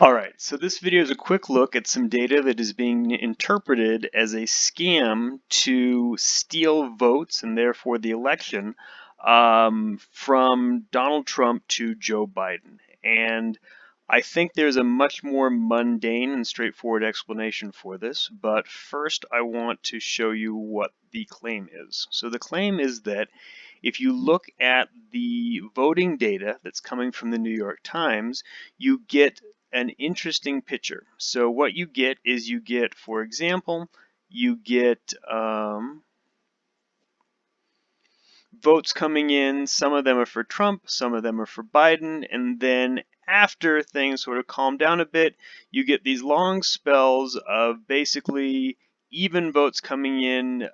Alright, so this video is a quick look at some data that is being interpreted as a scam to steal votes and therefore the election from Donald Trump to Joe Biden. And I think there's a much more mundane and straightforward explanation for this, but first I want to show you what the claim is. So the claim is that if you look at the voting data that's coming from the New York Times, you get an interesting picture. So what you get is you get, for example, you get votes coming in. Some of them are for Trump, some of them are for Biden, and then after things sort of calm down a bit, you get these long spells of basically even votes coming in,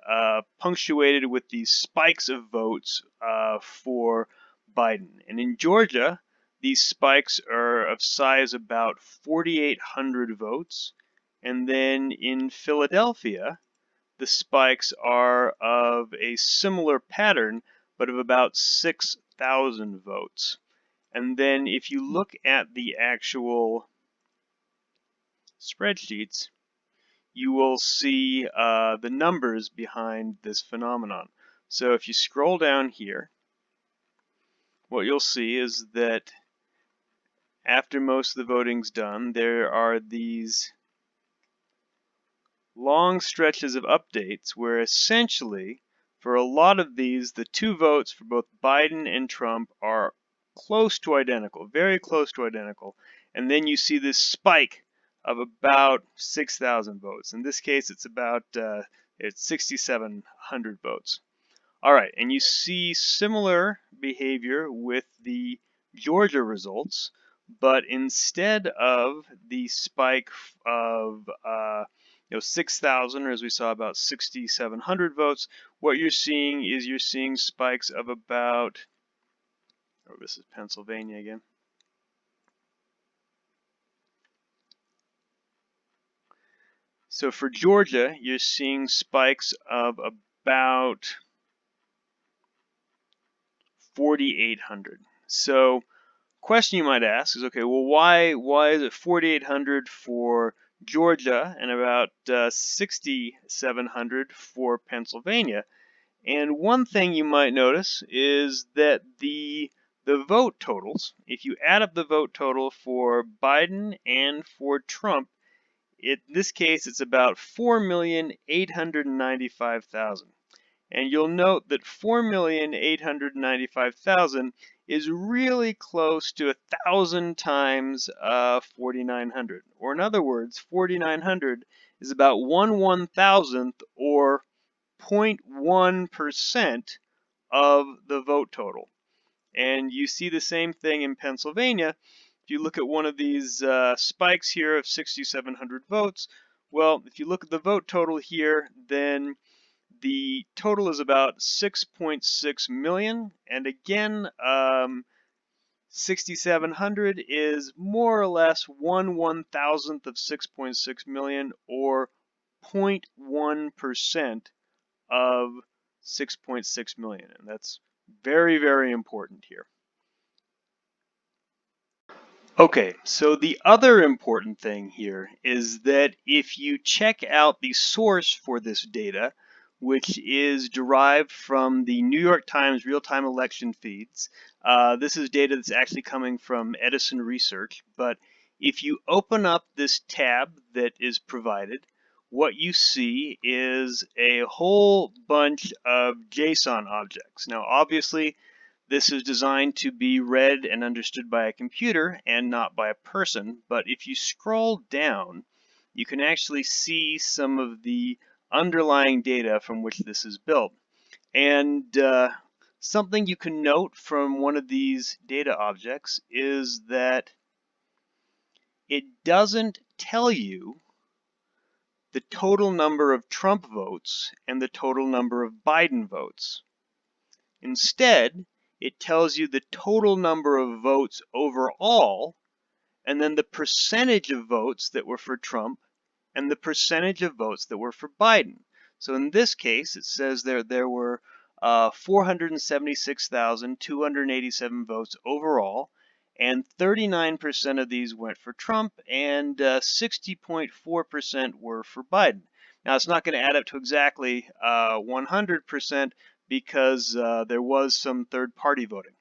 punctuated with these spikes of votes for Biden. And in Georgia, these spikes are of size about 4,800 votes. And then in Philadelphia, the spikes are of a similar pattern, but of about 6,000 votes. And then if you look at the actual spreadsheets, you will see the numbers behind this phenomenon. So if you scroll down here, what you'll see is that after most of the voting's done, there are these long stretches of updates where essentially for a lot of these, the two votes for both Biden and Trump are close to identical, very close to identical. And then you see this spike of about 6,000 votes. In this case, it's about it's 6,700 votes. All right, and you see similar behavior with the Georgia results, but instead of the spike of 6,000, or as we saw about 6,700 votes, what you're seeing is you're seeing spikes of about, oh, this is Pennsylvania again. So for Georgia, you're seeing spikes of about 4,800. So question you might ask is, okay, well, why is it 4,800 for Georgia and about 6,700 for Pennsylvania? And one thing you might notice is that the vote totals, if you add up the vote total for Biden and for Trump, in this case it's about 4,895,000. And you'll note that 4,895,000 is really close to 1,000 times 4,900. Or in other words, 4,900 is about 1/1,000th or 0.1% of the vote total. And you see the same thing in Pennsylvania. If you look at one of these spikes here of 6,700 votes, well, if you look at the vote total here, then the total is about 6.6 million. And again, 6,700 is more or less 1/1,000th of 6.6 million, or 0.1% of 6.6 million. And that's very, very important here. Okay, so the other important thing here is that if you check out the source for this data, which is derived from the New York Times real-time election feeds, this is data that's actually coming from Edison Research, but if you open up this tab that is provided, what you see is a whole bunch of JSON objects. Now, obviously, this is designed to be read and understood by a computer and not by a person, but if you scroll down, you can actually see some of the underlying data from which this is built. And something you can note from one of these data objects is that it doesn't tell you the total number of Trump votes and the total number of Biden votes. Instead, it tells you the total number of votes overall, and then the percentage of votes that were for Trump and the percentage of votes that were for Biden. So in this case, it says there were 476,287 votes overall, and 39% of these went for Trump, and 60.4% were for Biden. Now, it's not going to add up to exactly 100% because there was some third-party voting.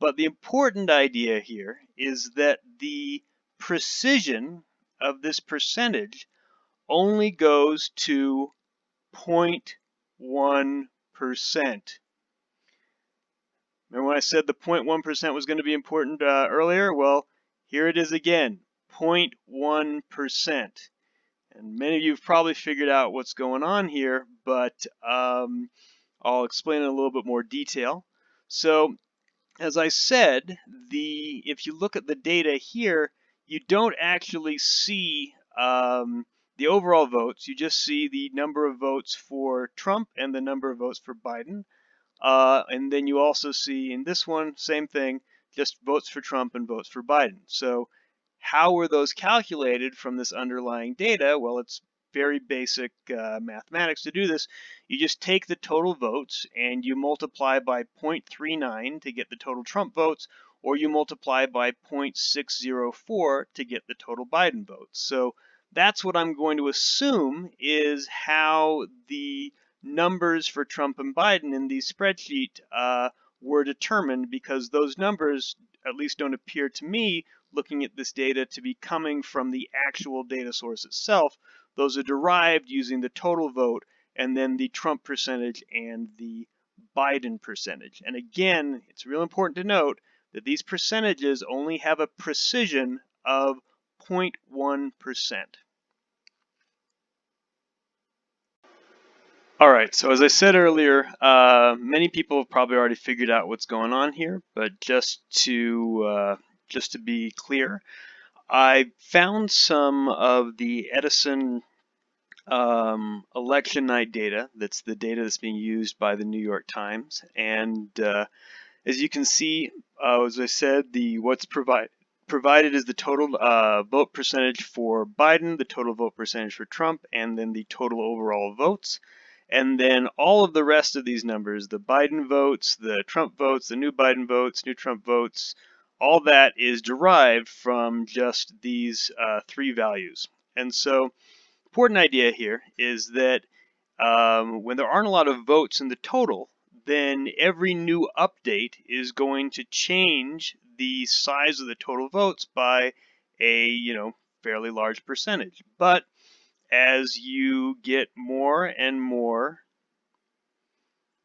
But the important idea here is that the precision of this percentage only goes to 0.1%. Remember when I said the 0.1% was going to be important earlier? Well, here it is again, 0.1%. And many of you have probably figured out what's going on here, but I'll explain in a little bit more detail. So, as I said, if you look at the data here, you don't actually see the overall votes. You just see the number of votes for Trump and the number of votes for Biden. And then you also see in this one, same thing, just votes for Trump and votes for Biden. So how were those calculated from this underlying data? Well, it's very basic mathematics to do this. You just take the total votes and you multiply by 0.39 to get the total Trump votes, or you multiply by 0.604 to get the total Biden votes. So that's what I'm going to assume is how the numbers for Trump and Biden in the spreadsheet were determined, because those numbers at least don't appear to me, looking at this data, to be coming from the actual data source itself. Those are derived using the total vote and then the Trump percentage and the Biden percentage. And again, it's real important to note that these percentages only have a precision of 0.1%. All right, so as I said earlier, many people have probably already figured out what's going on here, but just to be clear, I found some of the Edison election night data. That's the data that's being used by the New York Times, and as you can see, as I said, what's provided is the total vote percentage for Biden, the total vote percentage for Trump, and then the total overall votes. And then all of the rest of these numbers, the Biden votes, the Trump votes, the new Biden votes, new Trump votes, all that is derived from just these three values. And so, important idea here is that when there aren't a lot of votes in the total, then every new update is going to change the size of the total votes by a fairly large percentage. But as you get more and more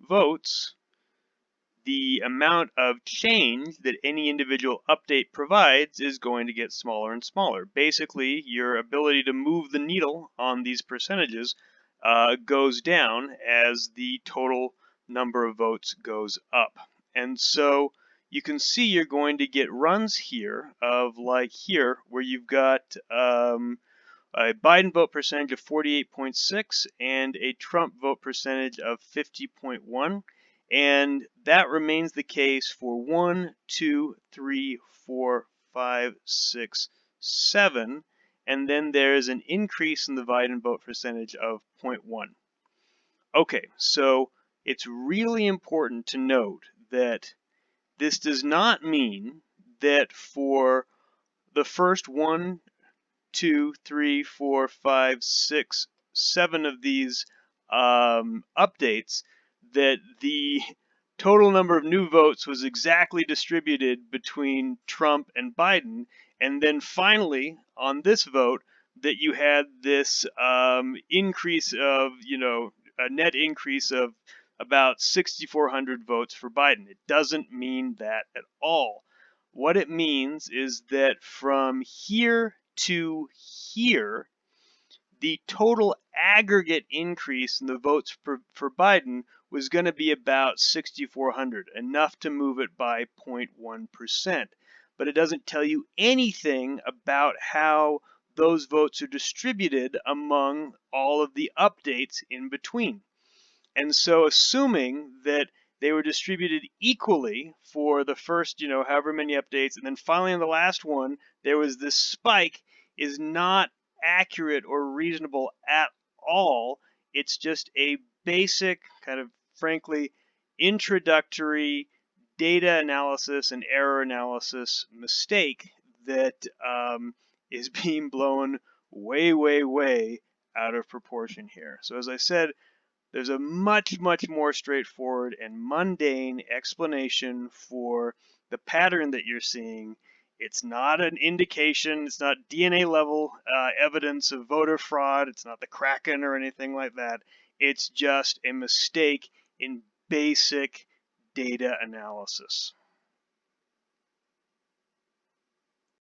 votes, the amount of change that any individual update provides is going to get smaller and smaller. Basically, your ability to move the needle on these percentages goes down as the total number of votes goes up. And so you can see you're going to get runs here of like here, where you've got a Biden vote percentage of 48.6 and a Trump vote percentage of 50.1. And that remains the case for 1, 2, 3, 4, 5, 6, 7. And then there's an increase in the Biden vote percentage of 0.1. Okay, so it's really important to note that this does not mean that for the first 1, 2, 3, 4, 5, 6, 7 of these updates that the total number of new votes was exactly distributed between Trump and Biden, and then finally on this vote that you had this increase of, a net increase of about 6,400 votes for Biden. It doesn't mean that at all. What it means is that from here to here, the total aggregate increase in the votes for Biden was going to be about 6,400, enough to move it by 0.1%. But it doesn't tell you anything about how those votes are distributed among all of the updates in between. And so assuming that they were distributed equally for the first, however many updates, and then finally in the last one, there was this spike, is not accurate or reasonable at all. It's just a basic kind of, frankly, introductory data analysis and error analysis mistake that is being blown way, way, way out of proportion here. So as I said, there's a much, much more straightforward and mundane explanation for the pattern that you're seeing. It's not an indication, it's not DNA level evidence of voter fraud, it's not the Kraken or anything like that. It's just a mistake in basic data analysis.